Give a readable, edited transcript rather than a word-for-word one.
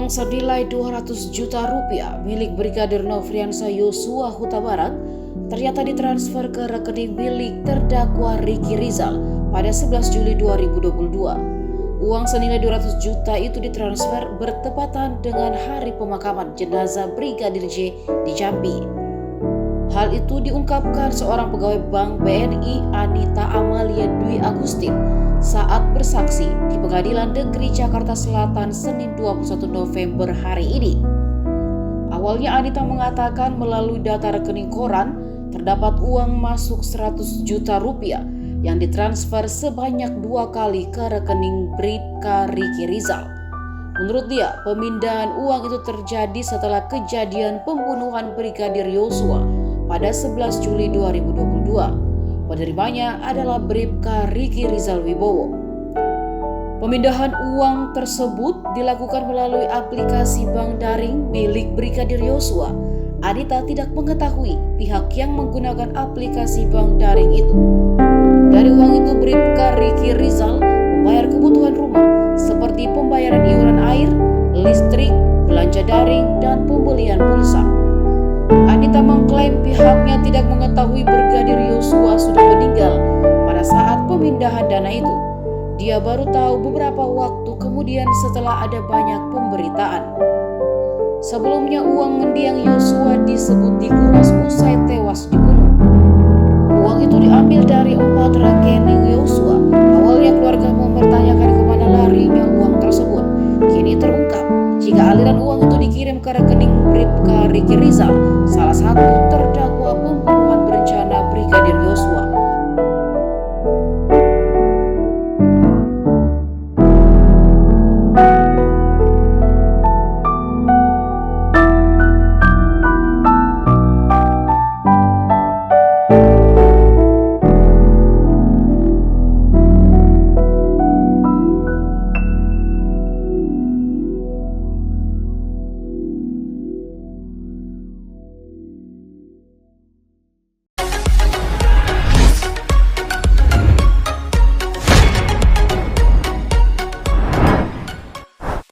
Uang senilai 200 juta rupiah milik Brigadir Nofriansah Yosua Huta Barat ternyata ditransfer ke rekening milik terdakwa Ricky Rizal pada 11 Juli 2022. Uang senilai 200 juta itu ditransfer bertepatan dengan hari pemakaman jenazah Brigadir J di Jambi. Hal itu diungkapkan seorang pegawai Bank BNI Anita Amalia Dwi Agustin saat bersaksi di Pengadilan Negeri Jakarta Selatan Senin 21 November hari ini. Awalnya Anita mengatakan melalui data rekening koran terdapat uang masuk 100 juta rupiah yang ditransfer sebanyak 2 kali ke rekening Bribka Ricky Rizal. Menurut dia, pemindahan uang itu terjadi setelah kejadian pembunuhan Brigadir Yosua pada 11 Juli 2022. Penerimanya adalah Bribka Ricky Rizal Wibowo. Pemindahan uang tersebut dilakukan melalui aplikasi bank daring milik Brigadir Yosua. Anita tidak mengetahui pihak yang menggunakan aplikasi bank daring itu. Dari uang itu Bribka Ricky Rizal membayar kebutuhan rumah seperti pembayaran iuran air, listrik, belanja daring, dan pembelian pulsa. Anita mengklaim pihaknya tidak mengetahui Brigadir Yosua sudah meninggal pada saat pemindahan dana itu. Dia baru tahu beberapa waktu kemudian setelah ada banyak pemberitaan. Sebelumnya uang mendiang Yosua disebut dikuras usai tewas